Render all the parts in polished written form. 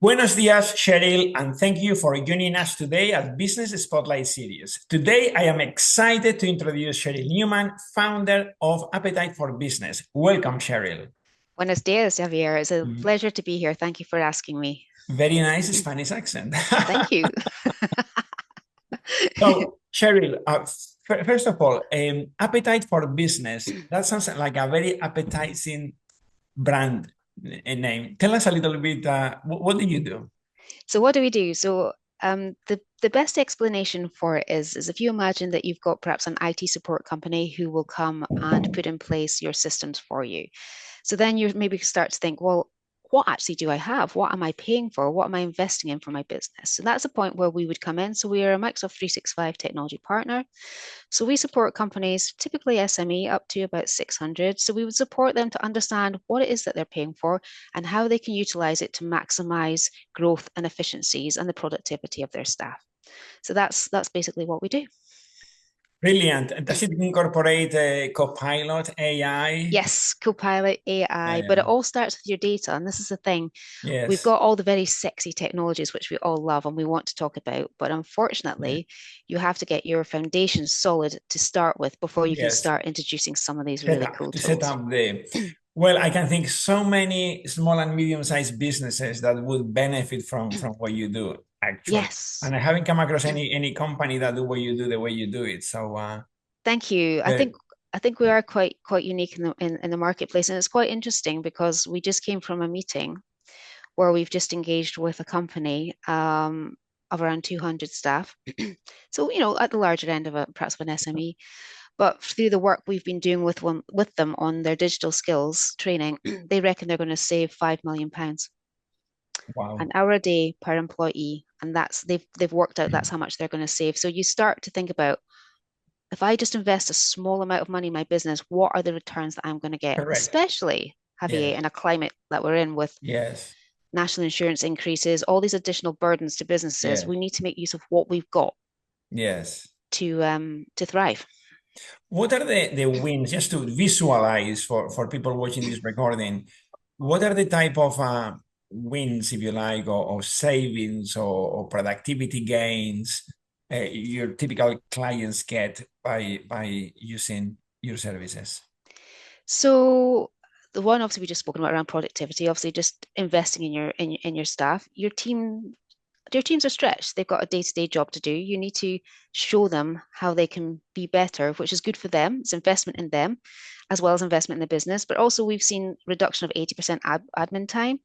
Buenos dias, Sheryl, and thank you for joining us today at Business Spotlight Series. Today, I am excited to introduce Sheryl Newman, founder of Appetite for Business. Welcome, Sheryl. Buenos dias, Javier. It's a pleasure to be here. Thank you for asking me. Very nice Spanish accent. Thank you. So, Sheryl, first of all, Appetite for Business, that sounds like a very appetizing brand name. Tell us a little bit, what do you do? So what do we do? The best explanation for it is if you imagine that you've got perhaps an IT support company who will come and put in place your systems for you. So then you maybe start to think, well, what actually do I have? What am I paying for? What am I investing in for my business? So that's a point where we would come in. So we are a Microsoft 365 technology partner. So we support companies, typically SME, up to about 600. So we would support them to understand what it is that they're paying for and how they can utilize it to maximize growth and efficiencies and the productivity of their staff. So that's basically what we do. Brilliant. Does it incorporate Copilot, AI? Yes, Copilot, AI, but it all starts with your data. And this is the thing. We've Yes. got all the very sexy technologies, which we all love and we want to talk about. But Yeah. unfortunately, you have to get your foundation solid to start with before you can Yes. start introducing some of these Set really up cool to set tools. up the well, I can think so many small and medium-sized businesses that would benefit from what you do, actually. Yes. And I haven't come across any company that do what you do the way you do it. So Thank you. I the think I think we are quite unique in the marketplace, and it's quite interesting because we just came from a meeting where we've just engaged with a company of around 200 staff. So, at the larger end of perhaps of an SME, but through the work we've been doing with them on their digital skills training, they reckon they're going to save £5 million an wow. hour a day per employee, and they've worked out that's how much they're going to save. So you start to think about if I just invest a small amount of money in my business, what are the returns that I'm going to get? Correct. Especially, Javier, Yes. in a climate that we're in with Yes. national insurance increases, all these additional burdens to businesses, Yes. we need to make use of what we've got Yes. to thrive. What are the wins, just to visualize for people watching this recording? What are the type of wins, if you like, or savings or productivity gains your typical clients get by using your services? So the one obviously we just spoken about around productivity, obviously just investing in your staff. Your teams are stretched. They've got a day-to-day job to do. You need to show them how they can be better, which is good for them. It's investment in them, as well as investment in the business. But also we've seen reduction of 80% admin time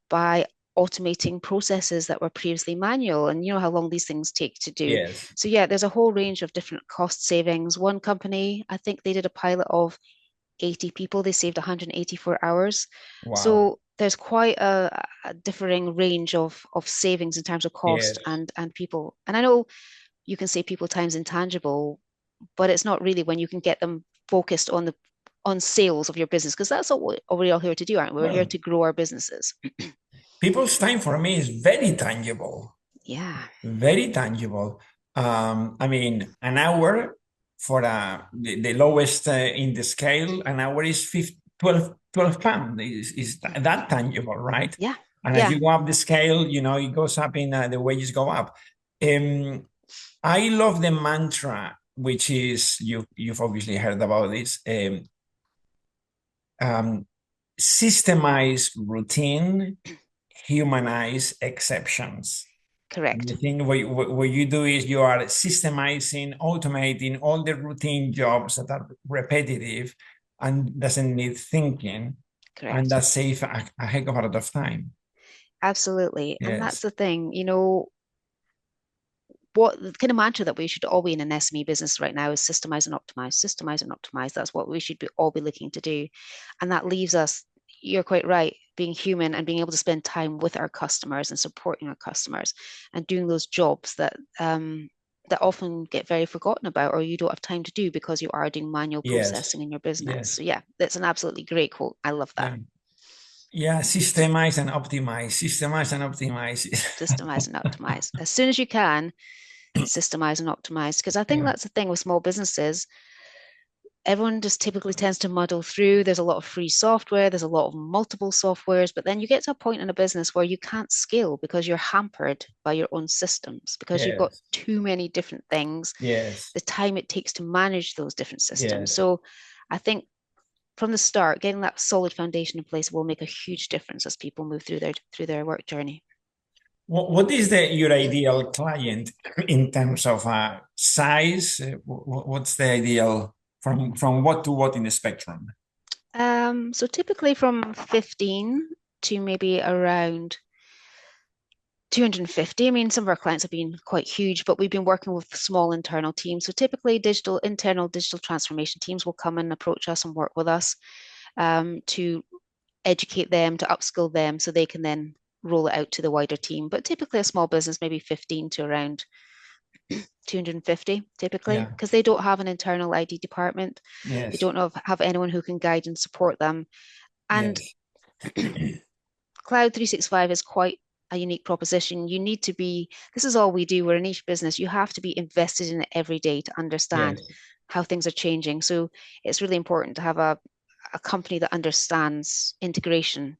by automating processes that were previously manual. And you know how long these things take to do. Yes. So yeah, there's a whole range of different cost savings. One company, I think they did a pilot of 80 people, they saved 184 hours. Wow. So there's quite a differing range of savings in terms of cost Yes. and people. And I know you can say people time's intangible, but it's not really when you can get them focused on sales of your business, because that's what we're all here to do, aren't we? We're here Well, to grow our businesses. people's time for me is very tangible. Yeah, Very tangible. I mean, an hour for the lowest in the scale, an hour is 50, 12 pounds is that tangible, right? yeah, And as yeah. you go up the scale, it goes up in the wages go up. Um, I love the mantra, which is you've obviously heard about this. Um, Systemize routine, humanize exceptions. And the Correct. thing what you do is you are systemizing, automating all the routine jobs that are repetitive and doesn't need thinking, and Correct. that saves a heck of a lot of time. Absolutely. And that's Yes, the thing, what the kind of mantra that we should all be in an SME business right now is systemize and optimize, systemize and optimize. That's what we should all be looking to do. And that leaves us, you're quite right, being human and being able to spend time with our customers and supporting our customers and doing those jobs that often get very forgotten about or you don't have time to do because you are doing manual yes, processing in your business. yes. So yeah, that's an absolutely great quote. I love that. Yeah, yeah. Systemize and optimize, systemize and optimize. Systemize and optimize. As soon as you can, systemize and optimize. Because I think Yeah. that's the thing with small businesses. everyone just typically tends to muddle through. There's a lot of free software, there's a lot of multiple softwares, but then you get to a point in a business where you can't scale because you're hampered by your own systems, because you've got Yes. too many different things, Yes. the time it takes to manage those different systems. Yes. So I think from the start, getting that solid foundation in place will make a huge difference as people move through their work journey. What is your ideal client in terms of size? What's the ideal from what to what in the spectrum? So typically from 15 to maybe around 250. I mean, some of our clients have been quite huge, but we've been working with small internal teams. So typically, internal digital transformation teams will come and approach us and work with us to educate them, to upskill them, so they can then roll it out to the wider team. But typically, a small business, maybe 15 to around 250, typically, Yeah. because they don't have an internal ID department. They Yes. don't have anyone who can guide and support them. And Yes. Cloud 365 is quite a unique proposition. You need to be, this is all we do. We're a niche business. You have to be invested in it every day to understand Yes. how things are changing. So it's really important to have a company that understands integration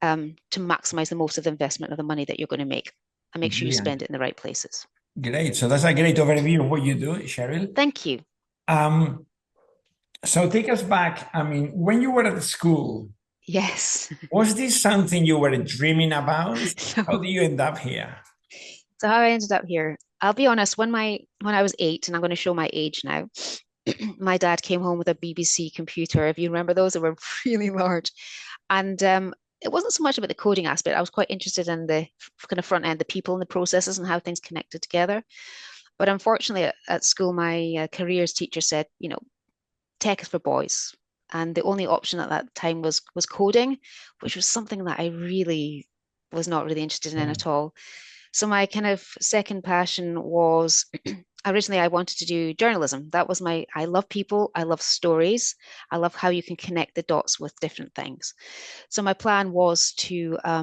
to maximize the most of the investment of the money that you're going to make and make sure you Brilliant. spend it in the right places. Great. So that's a great overview of what you do, Cheryl. Thank you. Um, so take us back. I mean, when you were at school, Yes. was this something you were dreaming about? How So, do you end up here? so how I ended up here, I'll be honest, when I was 8, and I'm going to show my age now, my dad came home with a BBC computer. If you remember those, they were really large. And it wasn't so much about the coding aspect. I was quite interested in the kind of front end, the people and the processes and how things connected together. But unfortunately, at school, my careers teacher said, tech is for boys. And the only option at that time was coding, which was something that I really was not really interested in Yeah. at all. So my kind of second passion was originally I wanted to do journalism. That was I love people, I love stories, I love how you can connect the dots with different things. So my plan was to I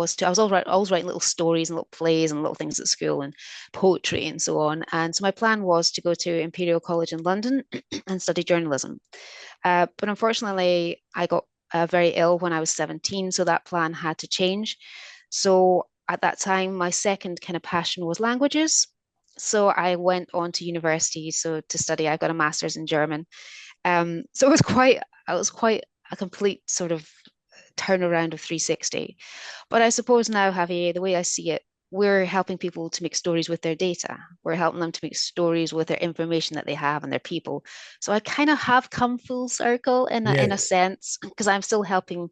was writing little stories and little plays and little things at school and poetry and so on. And so my plan was to go to Imperial College in London and study journalism. But unfortunately, I got very ill when I was 17, so that plan had to change. So at that time, my second kind of passion was languages. So I went on to university so to study. I got a master's in German. So it was quite a complete sort of turnaround of 360. But I suppose now, Javier, the way I see it, we're helping people to make stories with their data. We're helping them to make stories with their information that they have and their people. So I kind of have come full circle in a Yes. sense because I'm still helping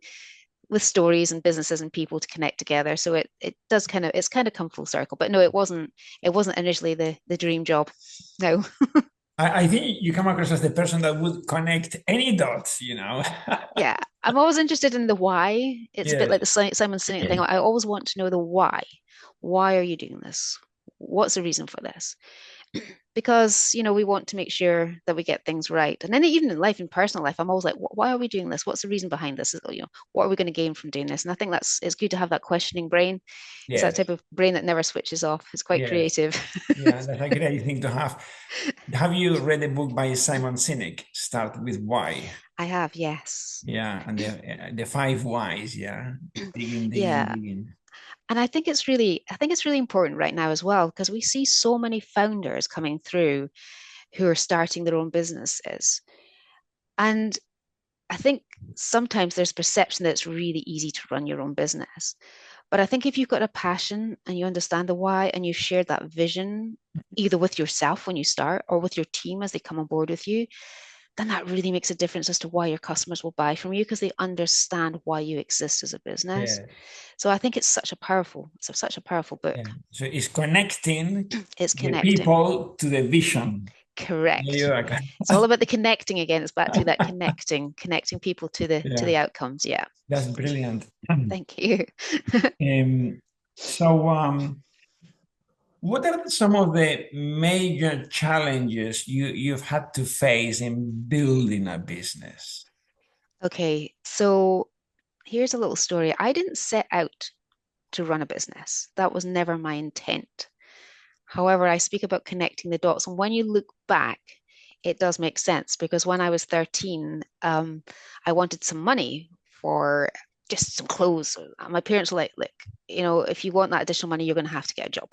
with stories and businesses and people to connect together. So it's kind of come full circle. But no, it wasn't initially the dream job. No. I think you come across as the person that would connect any dots, you know? Yeah, I'm always interested in the why. It's a bit Yes. like the Simon Sinek thing. I always want to know the why. Why are you doing this? What's the reason for this? Because, we want to make sure that we get things right. And then even in life, in personal life, I'm always like, why are we doing this? What's the reason behind this? What are we going to gain from doing this? And I think it's good to have that questioning brain. It's that Yes. type of brain that never switches off. It's quite Yes. creative. Yeah, that's a great thing to have. Have you read a book by Simon Sinek? Start with why. I have, yes. Yeah, and the five whys. Yeah, digging, digging, Yeah. digging. And I think it's really important right now as well, because we see so many founders coming through who are starting their own businesses. And I think sometimes there's perception that it's really easy to run your own business. But I think if you've got a passion and you understand the why and you've shared that vision, either with yourself when you start or with your team as they come on board with you, then that really makes a difference as to why your customers will buy from you because they understand why you exist as a business. Yeah, So I think it's such a powerful yeah. book. So it's connecting It's the connecting. people to the vision. There you Correct. are. It's all about the connecting again. It's back to that connecting people to the to Yeah, the outcomes. Yeah. that's brilliant. Thank you. Um, so, what are some of the major challenges you've had to face in building a business? Okay, so here's a little story. I didn't set out to run a business. That was never my intent. However, I speak about connecting the dots, and when you look back, it does make sense because when I was 13, I wanted some money for just some clothes. My parents were like, look, if you want that additional money, you're going to have to get a job.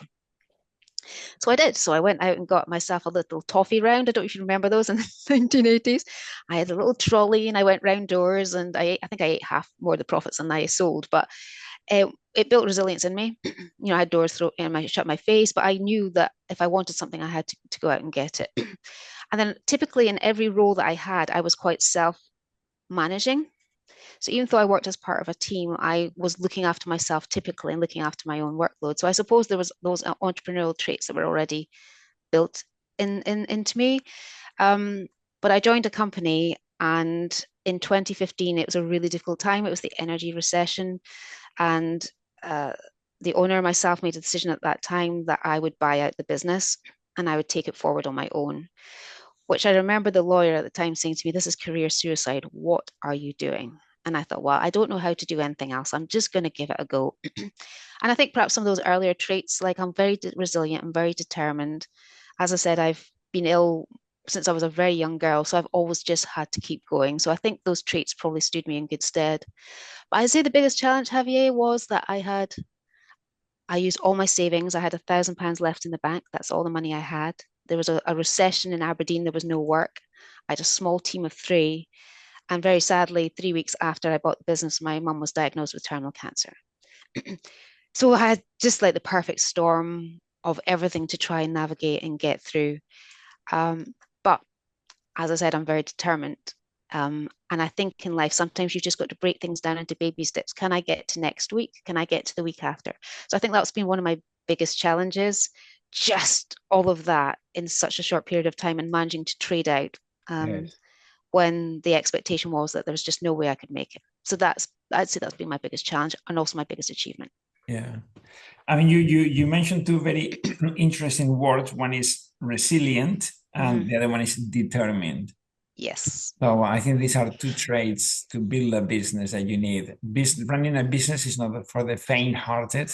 So I did. So I went out and got myself a little toffee round. I don't know if you remember those in the 1980s. I had a little trolley and I went round doors and I think I ate half more of the profits than I sold, but it built resilience in me. I had doors thrown in my shut my face, but I knew that if I wanted something, I had to go out and get it. And then typically in every role that I had, I was quite self-managing. So even though I worked as part of a team, I was looking after myself typically and looking after my own workload. So I suppose there was those entrepreneurial traits that were already built into me. Um, but I joined a company, and in 2015, it was a really difficult time. It was the energy recession, and uh, the owner and myself made a decision at that time that I would buy out the business and I would take it forward on my own. Which I remember the lawyer at the time saying to me, "This is career suicide. What are you doing?" And I thought, well, I don't know how to do anything else. I'm just going to give it a go. And I think perhaps some of those earlier traits, like I'm very resilient, I'm very determined. As I said, I've been ill since I was a very young girl, so I've always just had to keep going. So I think those traits probably stood me in good stead. But I'd say the biggest challenge, Javier, was that I used all my savings. I had £1,000 left in the bank. That's all the money I had. There was a recession in Aberdeen. There was no work. I had a small team of three. And very sadly, 3 weeks after I bought the business, my mum was diagnosed with terminal cancer. So I had just like the perfect storm of everything to try and navigate and get through. But as I said, I'm very determined. And I think in life, sometimes you've just got to break things down into baby steps. Can I get to next week? Can I get to the week after? So I think that's been one of my biggest challenges, just all of that in such a short period of time and managing to trade out Yes. when the expectation was that there was just no way I could make it. So I'd say that's been my biggest challenge and also my biggest achievement. Yeah. I mean, you mentioned two very interesting words. One is resilient, Mm-hmm. and the other one is determined. Yes, So I think these are two traits to build a business that you need. Running a business is not for the faint-hearted.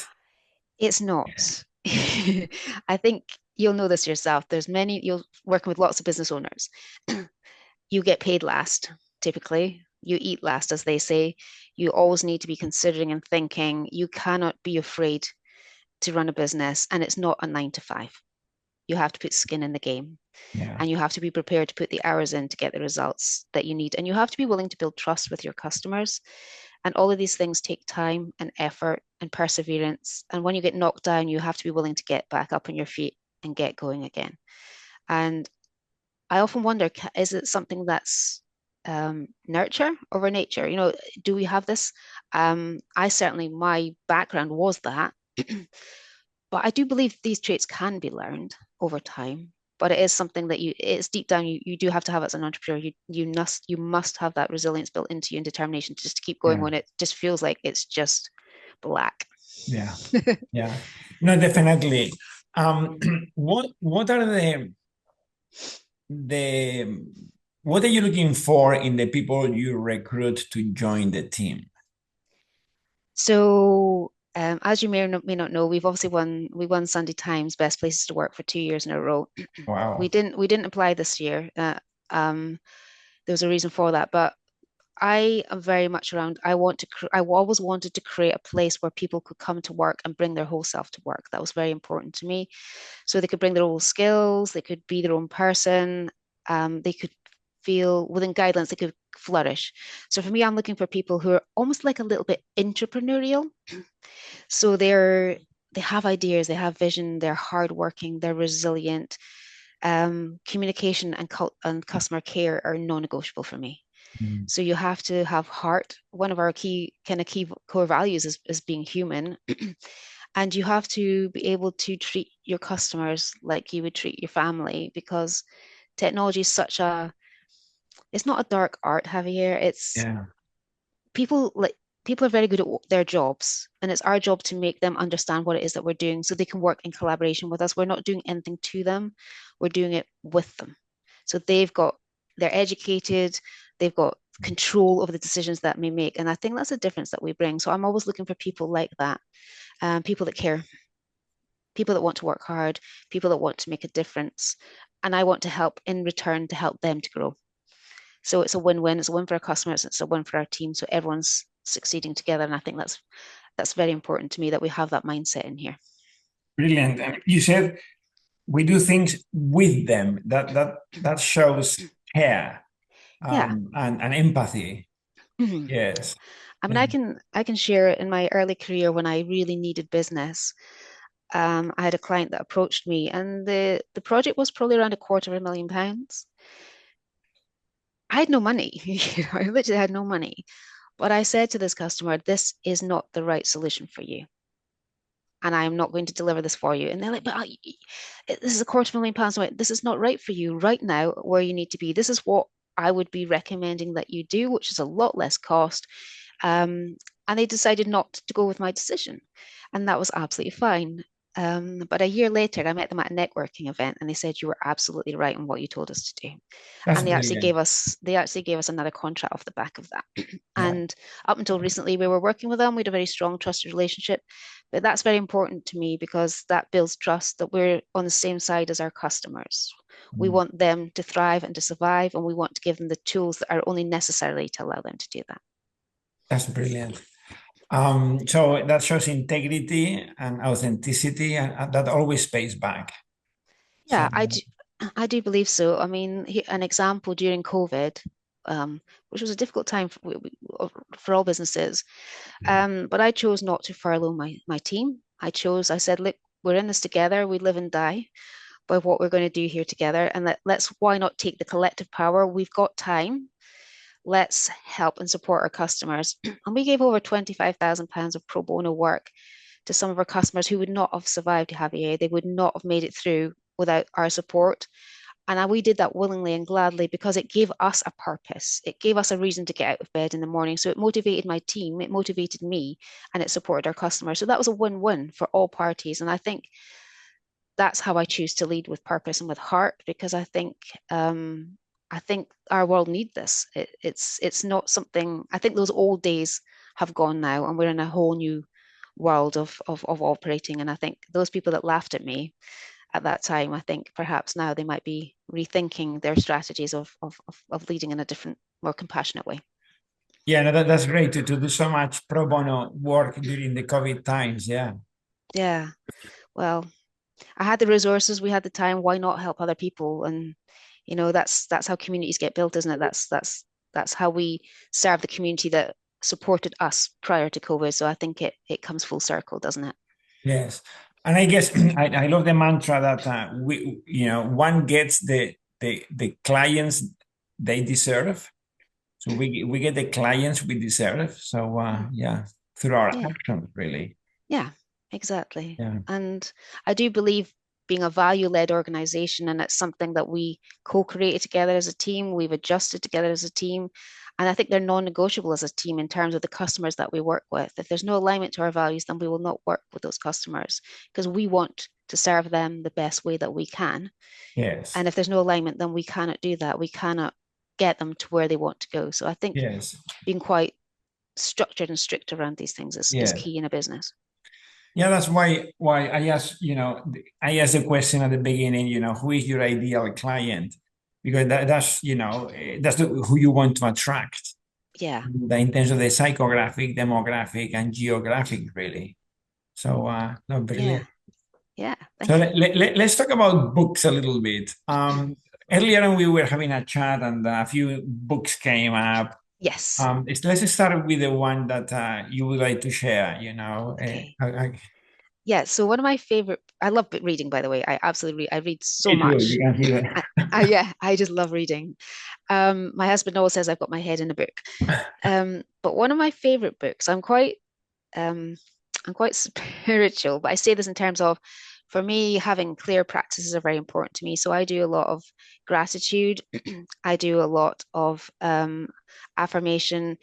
it's not. I think you'll know this yourself. You're working with lots of business owners. You get paid last, typically. You eat last, as they say. You always need to be considering and thinking. You cannot be afraid to run a business, and it's not a 9 to 5. You have to put skin in the game, Yeah, and you have to be prepared to put the hours in to get the results that you need. And you have to be willing to build trust with your customers. And all of these things take time and effort and perseverance. And when you get knocked down, you have to be willing to get back up on your feet and get going again. And I often wonder, is it something that's nurture over nature? Do we have this? My background was that, but I do believe these traits can be learned over time. But it is something that it's deep down, you do have to have it as an entrepreneur. You must have that resilience built into you and determination to just to keep going yeah, when it just feels like it's just black. yeah, yeah. No, definitely. Um, what are the what are you looking for in the people you recruit to join the team? So, as you may not know, we won Sunday Times Best Places to Work for 2 years in a row. We Wow. didn't we didn't apply this year. Um, there was a reason for that, but I am very much around. I always wanted to create a place where people could come to work and bring their whole self to work. That was very important to me. So they could bring their own skills, they could be their own person, they could feel within guidelines, they could flourish. So for me, I'm looking for people who are almost like a little bit entrepreneurial. So they have ideas, they have vision, they're hardworking, they're resilient. Communication and customer care are non-negotiable for me. Mm. So you have to have heart. One of our key core values is being human. And you have to be able to treat your customers like you would treat your family because technology is it's not a dark art, Javier. It's Yeah, people like people are very good at their jobs, and it's our job to make them understand what it is that we're doing so they can work in collaboration with us. We're not doing anything to them, we're doing it with them. So they're educated, they've got control over the decisions that we make. And I think that's a difference that we bring. So I'm always looking for people like that, people that care, people that want to work hard, people that want to make a difference. and I want to help in return to help them to grow. So it's a win-win. It's a win for our customers. It's a win for our team. So everyone's succeeding together. And I think that's very important to me that we have that mindset in here. Brilliant. And you said we do things with them. That shows care, Yeah. and empathy. I Yes. mean, Yeah. I can share in my early career when I really needed business. I had a client that approached me, and the project was probably around £250,000. I had no money. I literally had no money. But I said to this customer, this is not the right solution for you. And I am not going to deliver this for you. And they're like, but this is £250,000. I'm like, this is not right for you right now where you need to be. This is what I would be recommending that you do, which is a lot less cost. And they decided not to go with my decision. And that was absolutely fine. But a year later, I met them at a networking event, and they said you were absolutely right in what you told us to do. That's And brilliant. they actually gave us another contract off the back of that. Yeah. And up until recently, we were working with them. We had a very strong, trusted relationship. But that's very important to me because that builds trust that we're on the same side as our customers. We Mm. want them to thrive and to survive, and we want to give them the tools that are only necessary to allow them to do that. That's brilliant. So that shows integrity and authenticity, and that always pays back. So Yeah, I do believe so. I mean, an example during COVID, which was a difficult time for all businesses, but I chose not to furlough my team. I said, look, we're in this together. We live and die by what we're going to do here together, and let's why not take the collective power? We've got time. Let's help and support our customers. And we gave over £25,000 of pro bono work to some of our customers who would not have survived Javier. They would not have made it through without our support. And we did that willingly and gladly because it gave us a purpose. It gave us a reason to get out of bed in the morning. So it motivated my team, it motivated me, and it supported our customers. So that was a win-win for all parties. And I think that's how I choose to lead, with purpose and with heart, because I think our world needs this. It's not something. I think those old days have gone now, and we're in a whole new world of operating. And I think those people that laughed at me at that time, I think perhaps now they might be rethinking their strategies of leading in a different, more compassionate way. yeah, no, that's great to do so much pro bono work during the COVID times. Yeah. Yeah. Well, I had the resources, we had the time. Why not help other people? And that's how communities get built, isn't it? That's how we serve the community that supported us prior to COVID. So I think it comes full circle, doesn't it? Yes. And I guess I love the mantra that one gets the clients they deserve. So we get the clients we deserve. So Mm. yeah, through our Yeah. actions, really. Yeah, exactly. Yeah. And I do believe being a value-led organization, and it's something that we co-created together as a team, we've adjusted together as a team. And I think they're non-negotiable as a team in terms of the customers that we work with. If there's no alignment to our values, then we will not work with those customers because we want to serve them the best way that we can. Yes. And if there's no alignment, then we cannot do that. We cannot get them to where they want to go. So I think Yes. being quite structured and strict around these things is Yes. key in a business. Yeah, that's why I asked the question at the beginning, who is your ideal client? Because that's who you want to attract, Yeah. in terms of the psychographic, demographic, and geographic, really. So no, Yeah. brilliant. Yeah. So Thank you. let's talk about books a little bit. Earlier on, we were having a chat, and a few books came up. Yes. Let's start with the one that you would like to share. Okay. Yeah. So one of my favorite, I love reading, by the way. I absolutely I read so me too. much. You can hear Yeah, I just love reading. My husband always says I've got my head in a book. But one of my favorite books, um, I'm quite spiritual, but I say this in terms of, for me, having clear practices are very important to me. So I do a lot of gratitude. I do a lot of affirmation.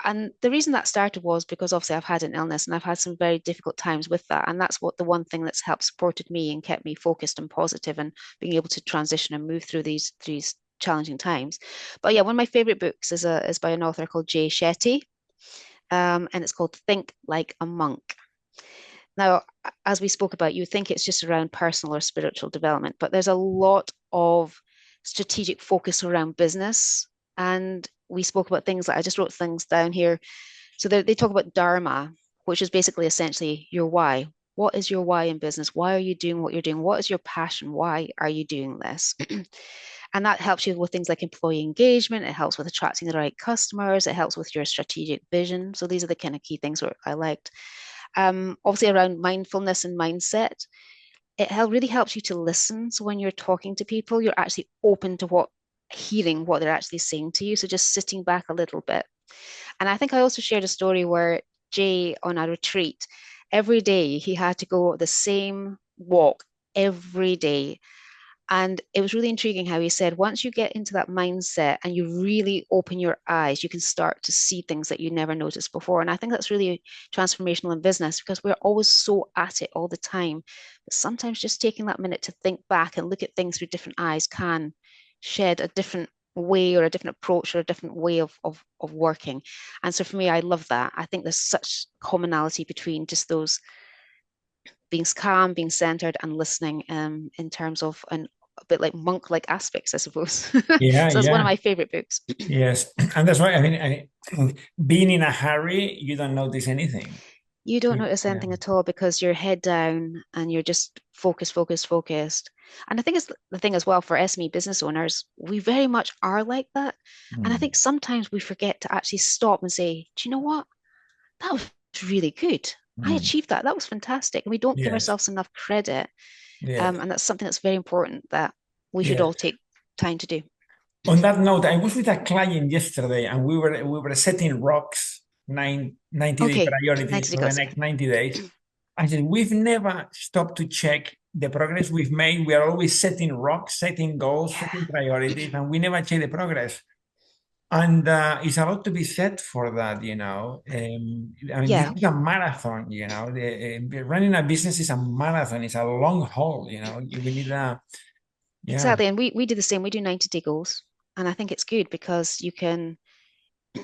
And the reason that started was because obviously I've had an illness and I've had some very difficult times with that. And that's what the one thing that's helped supported me and kept me focused and positive and being able to transition and move through these challenging times. But yeah, one of my favorite books is by an author called Jay Shetty, and it's called Think Like a Monk. Now, as we spoke about, you think it's just around personal or spiritual development, but there's a lot of strategic focus around business. And we spoke about things like I just wrote things down here. So they talk about dharma, which is basically essentially your why. What is your why in business? Why are you doing what you're doing? What is your passion? Why are you doing this? And that helps you with things like employee engagement. It helps with attracting the right customers. It helps with your strategic vision. So these are the kind of key things that I liked. Obviously, around mindfulness and mindset, really helps you to listen. So when you're talking to people, you're actually open to hearing what they're actually saying to you. So just sitting back a little bit. And I think I also shared a story where Jay on a retreat, every day he had to go the same walk every day. And it was really intriguing how he said, once you get into that mindset and you really open your eyes, you can start to see things that you never noticed before. And I think that's really transformational in business because we're always so at it all the time. But sometimes just taking that minute to think back and look at things through different eyes can shed a different way or a different approach or a different way of working. And so for me, I love that. I think there's such commonality between just those being calm, being centered, and listening in terms of a bit like monk-like aspects, I suppose. Yeah, So that's one of yeah, my favorite books. yes. And that's why being in a hurry, you don't notice anything. You don't notice Yeah. anything at all because you're head down and you're just focused, focused, focused. And I think it's the thing as well for SME business owners, we very much are like that. And I Mm. think sometimes we forget to actually stop and say, do you know what? That was really good. I Mm. achieved that. That was fantastic. And we don't give Yes, ourselves enough credit. yes, And that's something that's very important that we should yes. all take time to do. On that note, I was with a client yesterday and we were setting rocks, 90-day Okay, priorities 90 for the seconds. next 90 days. I said, we've never stopped to check the progress we've made. We are always setting rocks, setting goals, Yeah, setting priorities, and we never check the progress. And it's a lot to be said for that, you know. I mean, this yeah, is a marathon, you know. Running a business is a marathon. It's a long haul, you know. We need a, yeah, exactly. And we do the same. We do 90-day goals. And I think it's good because you can,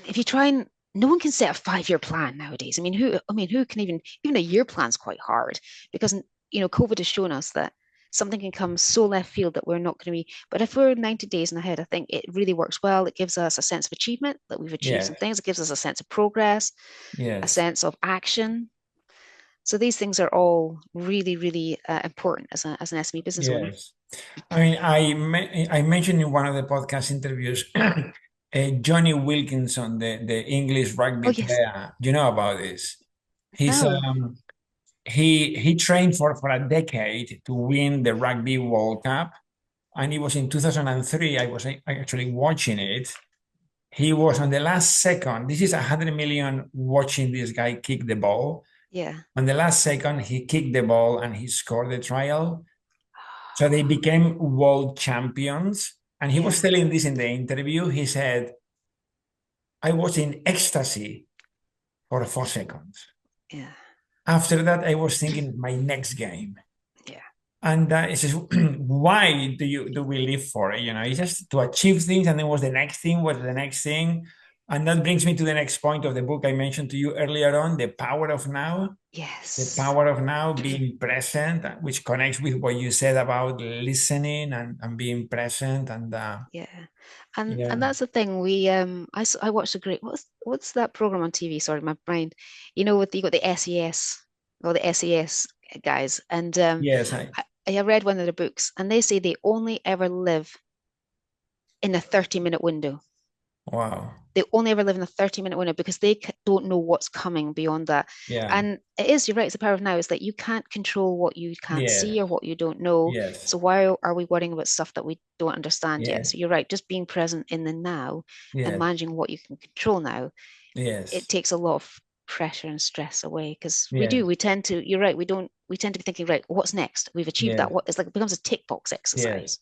if you try and no one can set a 5-year plan nowadays. I mean, who can even a year plan's quite hard because COVID has shown us that something can come so left field that we're not going to be. But if we're 90 days in ahead, I think it really works well. It gives us a sense of achievement that we've achieved some yes, things. It gives us a sense of progress, a yes, sense of action. So these things are all really, really important as an SME business owner. yes. I mean, I mentioned in one of the podcast interviews, Johnny Wilkinson, the English Oh rugby yes, player. Do you know about this? He's no, he trained for a decade to win the Rugby World Cup, and it was in 2003. I was actually watching it. He was on the last second. This is 100 million watching this guy kick the ball. yeah, On the last second, he kicked the ball and he scored the trial. So they became world champions. And he was yeah, telling this in the interview. He said, I was in ecstasy for 4 seconds. yeah, After that, I was thinking my next game. yeah. And it's just, why do we live for it? You know, it's just to achieve things, and then what's the next thing? What's the next thing? And that brings me to the next point of the book I mentioned to you earlier on, the power of now. The Yes. power of now, being present, which connects with what you said about listening and being present. And Yeah. And yeah, that's the thing. I watched a great what's that program on TV? Sorry, my brain. With you got the SES or the SAS guys. And yes, I read one of their books and they say they only ever live in a 30-minute window. wow, They only ever live in a 30-minute window because they don't know what's coming beyond that. yeah, And you're right, it's the power of now is that you can't control what you can't yeah, see or what you don't know. yes, So why are we worrying about stuff that we don't understand yet? yeah, So you're right, just being present in the now and yes, managing what you can control now, it yes, takes a lot of pressure and stress away because yes, we tend to, you're right, we tend to be thinking, right, what's next? We've achieved that. yes, What it's like it becomes a tick box yes, exercise.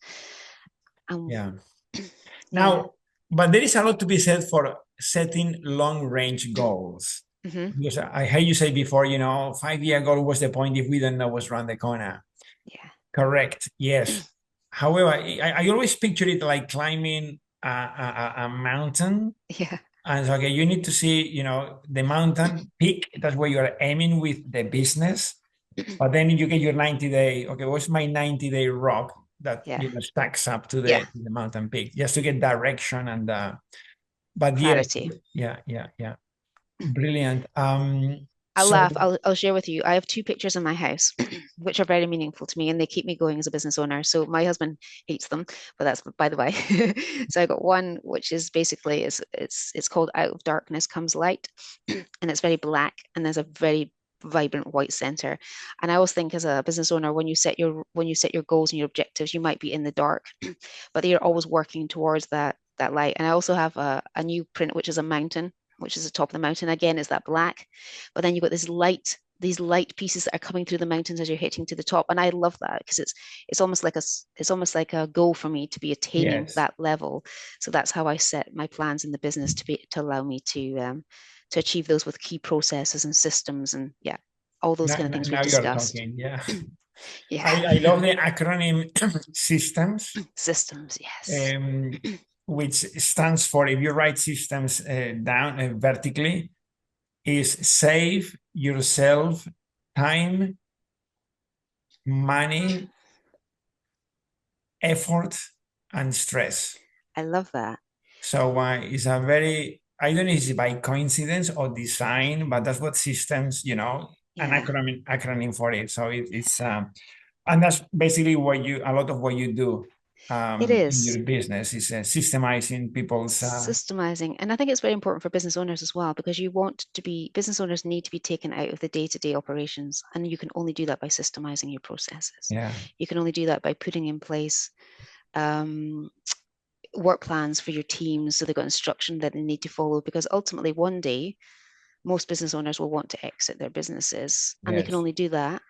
And yeah. yeah. Now, but there is a lot to be said for setting long range goals. Hmm. Because I heard you say before, 5 year goal was the point if we don't know what's around the corner. Yeah. Correct. Yes. However, I always picture it like climbing a mountain. Yeah. And so, okay, you need to see, the mountain peak. That's where you are aiming with the business. But then you get your 90-day, okay, what's my 90-day rock that Yeah. stacks up to Yeah. the mountain peak, just to get direction and but yes, Clarity. yeah. Brilliant. I'll So laugh. I'll share with you. I have two pictures in my house, which are very meaningful to me, and they keep me going as a business owner. So my husband hates them, but that's by the way. So I got one which is basically it's called Out of Darkness Comes Light, and it's very black, and there's a very vibrant white center. And I always think as a business owner, when you set your goals and your objectives, you might be in the dark, but you're always working towards that light. And I also have a new print, which is a mountain, which is the top of the mountain. Again, is that black, but then you've got these light pieces that are coming through the mountains as you're hitting to the top, and I love that because it's almost like a goal for me to be attaining yes, that level. So that's how I set my plans in the business to allow me to achieve those with key processes and systems, and yeah, all those kind of things we've now you're discussed. talking. Yeah, Yeah. I love the acronym systems, Systems, yes. um, which stands for, if you write systems down vertically, is save yourself time, money, effort, and stress. I love that. So it's a very, I don't know if it's by coincidence or design, but that's what systems, an Yeah, acronym for it. So it's and that's basically a lot of what you do it in is. your business is systemizing people's Systemizing. And I think it's very important for business owners as well, because business owners need to be taken out of the day-to-day operations. And you can only do that by systemizing your processes. yeah, You can only do that by putting in place um, work plans for your teams so they've got instruction that they need to follow. Because ultimately, one day, most business owners will want to exit their businesses. And they can yes, only do that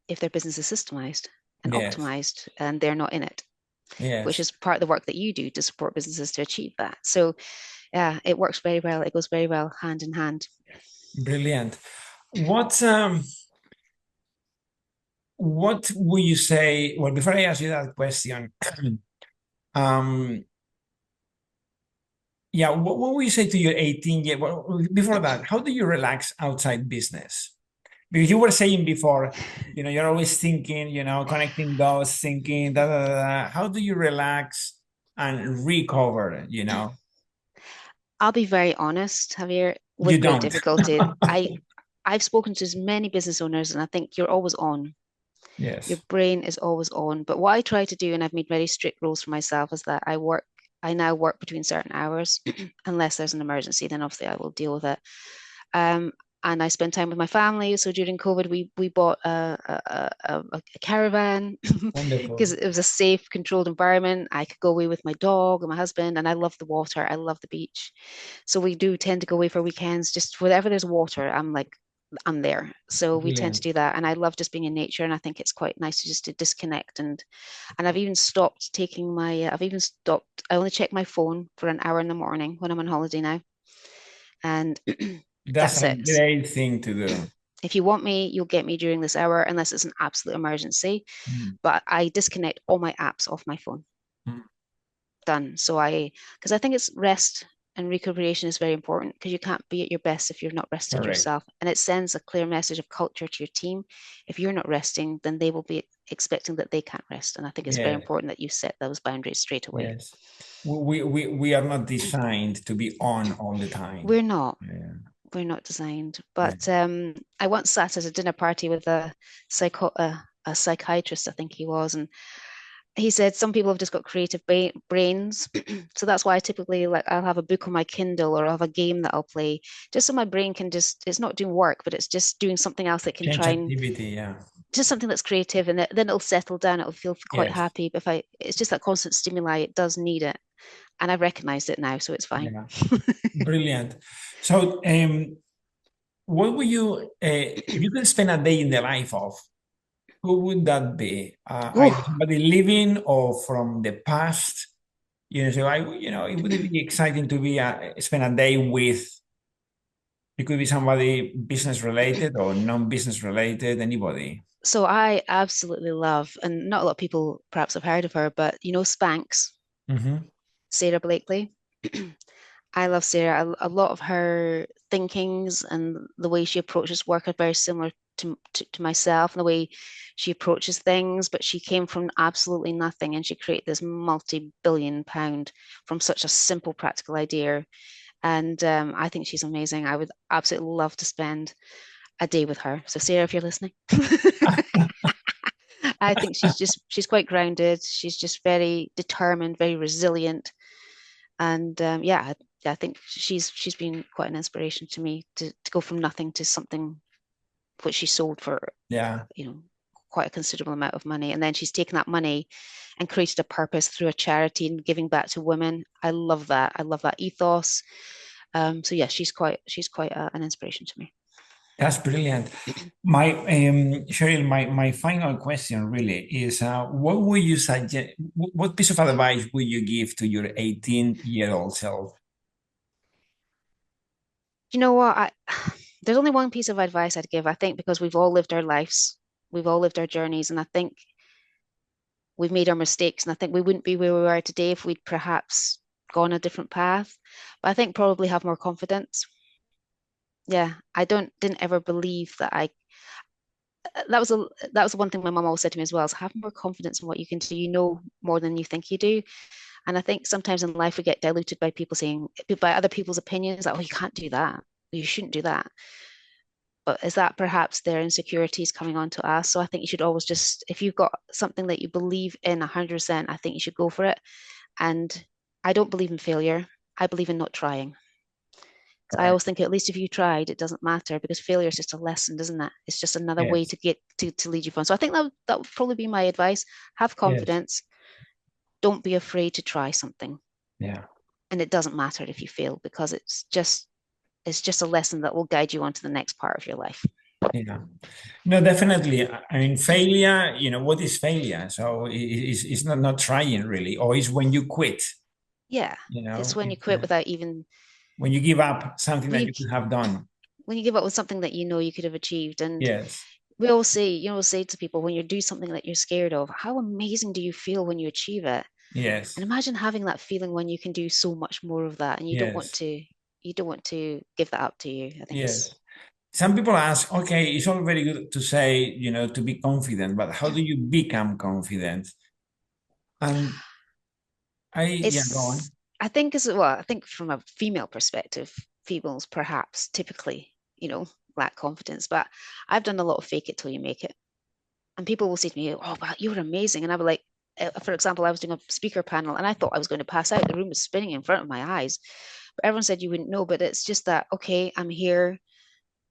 if their business is systemized and yes, optimized and they're not in it, which yes, is part of the work that you do to support businesses to achieve that. So yeah, it works very well. It goes very well hand in hand. brilliant. What what would you say? Well, before I ask you that question, um, yeah, what would you say to your 18 year? Well, before that, how do you relax outside business? Because you were saying before, you're always thinking, connecting dots, thinking, da, da, da, da. How do you relax and recover? I'll be very honest, Javier, You with great don't. difficulty. I've spoken to as many business owners, and I think you're always on. Your Yes, brain is always on. But what I try to do, and I've made very strict rules for myself, is that I now work between certain hours, unless there's an emergency, then obviously I will deal with it. Um, and I spend time with my family. So during COVID, we bought a caravan because wonderful. it was a safe, controlled environment. I could go away with my dog and my husband, and I love the water. I love the beach. So we do tend to go away for weekends. Just wherever there's water, I'm there. So we tend to Brilliant. do that, and I love just being in nature. And I think it's quite nice to just to disconnect. And I've even stopped taking my. I've even stopped. I only check my phone for an hour in the morning when I'm on holiday now, and That's that's a it. great thing to do. If you want me, you'll get me during this hour, unless it's an absolute emergency. Mm, But I disconnect all my apps off my phone. mm, Done. Because I think it's rest and recuperation is very important because you can't be at your best if you're not rested correct. yourself. And it sends a clear message of culture to your team. If you're not resting, then they will be expecting that they can't rest. And I think it's very Yes, important that you set those boundaries straight away. yes. We are not designed to be on all the time. We're not. Yeah, We're not designed. yeah. But I once sat at a dinner party with a psychiatrist, I think he was, and he said some people have just got creative brains. So that's why I typically like I'll have a book on my Kindle or I'll have a game that I'll play just so my brain can just it's not doing work, but it's just doing something else that can Change try and activity. Yeah. just something that's creative, and then it'll settle down. It'll feel quite Yes. happy. But if I it's just that constant stimuli, it does need it. And I've recognized it now, so it's fine. Yeah. Brilliant. So, what would if you could spend a day in the life of, who would that be? Ooh, Either somebody living or from the past? So it would be exciting to spend a day with. It could be somebody business related or non-business related, anybody. so I absolutely love, and not a lot of people perhaps have heard of her, but Spanx, Hmm. Sarah Blakely. I love Sarah. A lot of her thinkings and the way she approaches work are very similar to myself and the way she approaches things. But she came from absolutely nothing and she created this multi-billion pound from such a simple, practical idea. And I think she's amazing. I would absolutely love to spend a day with her. So, Sarah, if you're listening, I think she's quite grounded. She's just very determined, very resilient, and yeah, I think she's been quite an inspiration to me to go from nothing to something which she sold for, Yeah. you know, quite a considerable amount of money. And then she's taken that money and created a purpose through a charity and giving back to women. I love that. I love that ethos. So yeah, she's quite an inspiration to me. That's brilliant. My Cheryl, my final question really is, what would you suggest? What piece of advice would you give to your 18-year-old self? You know what? There's only one piece of advice I'd give, I think, because we've all lived our lives, we've all lived our journeys, and I think we've made our mistakes. And I think we wouldn't be where we are today if we'd perhaps gone a different path. But I think probably have more confidence. Yeah, I didn't ever believe that I that was a that was one thing my mum always said to me as well, is have more confidence in what you can do. You know more than you think you do. And I think sometimes in life we get diluted by people saying by other people's opinions, like, oh, you can't do that. You shouldn't do that. But is that perhaps their insecurities coming onto us? So I think you should always just, if you've got something that you believe in 100%, I think you should go for it. And I don't believe in failure. I believe in not trying. So I Correct. always think at least if you tried, it doesn't matter because failure is just a lesson, isn't it? It's just another way Yes. to get to lead you on. So I think that would probably be my advice. Have Yes. confidence. Don't be afraid to try something. Yeah. And it doesn't matter if you fail because it's just a lesson that will guide you on to the next part of your life. Yeah. No, definitely. I mean, failure, what is failure? So it's not trying really, or it's when you quit, Yeah. It's when you it's, quit without even when you give up something when that you you could have done. when you give up with something that you know you could have achieved. And Yes. we all say to people when you do something that you're scared of, how amazing do you feel when you achieve it? And Yes. imagine having that feeling when you can do so much more of that and Yes. you don't want to give that up to you. I think it's Yes. Some people ask, okay, it's all very good to say, to be confident, but how do you become confident? And yeah, go it's on. I think as well, I think from a female perspective, females perhaps typically, lack confidence. But I've done a lot of fake it till you make it. And people will say to me, "Oh, wow, you're amazing." And I was like, for example, I was doing a speaker panel and I thought I was going to pass out. The room was spinning in front of my eyes. But everyone said you wouldn't know. But it's just that, okay, I'm here.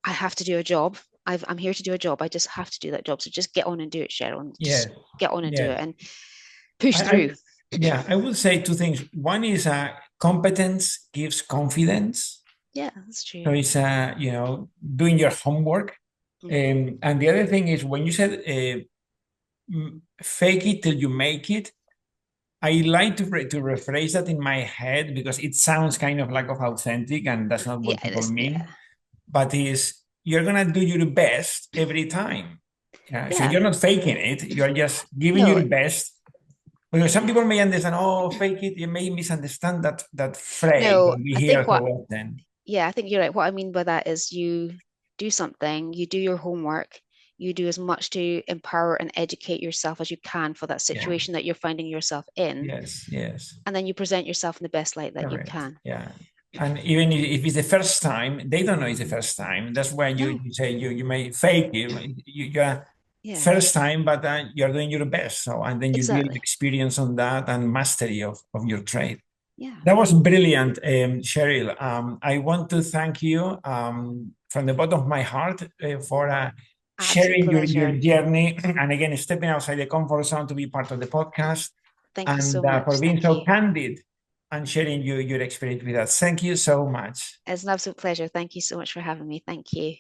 I have to do a job. I'm here to do a job. I just have to do that job. So just get on and do it, Cheryl, and just Yes. get on and do it Yes. and push I through. yeah, I would say two things. One is competence gives confidence. Yeah, that's So true. it's doing your homework. Hmm. And the other thing is when you said fake it till you make it, I like to rephrase that in my head because it sounds kind of lack of authentic, and that's not Yeah, what it people is. mean. Yeah, But is you're gonna do your best every time. Yeah. So yeah. you're not faking it. You're just giving No, your best. Because some people may understand, oh, fake it. You may misunderstand that phrase no. that we I hear think so what often. Yeah, I think you're right. What I mean by that is you do something, you do your homework, you do as much to empower and educate yourself as you can for that Yeah. situation that you're finding yourself in, Yes. Yes. and then you present yourself in the best light that you Correct. can. Yeah. And even if it's the first time, they don't know it's the first time. That's why you, No, you say you may fake it. You're yeah, first time, but you're doing your best. So and then you build exactly. experience on that and mastery of your trade. Yeah, That was brilliant, Cheryl. I want to thank you from the bottom of my heart for absolute sharing your pleasure. journey and again stepping outside the comfort zone to be part of the podcast Thank you and so much. for being Thank so you. candid and sharing your experience with us. Thank you so much. It's an absolute pleasure. Thank you so much for having me. Thank you.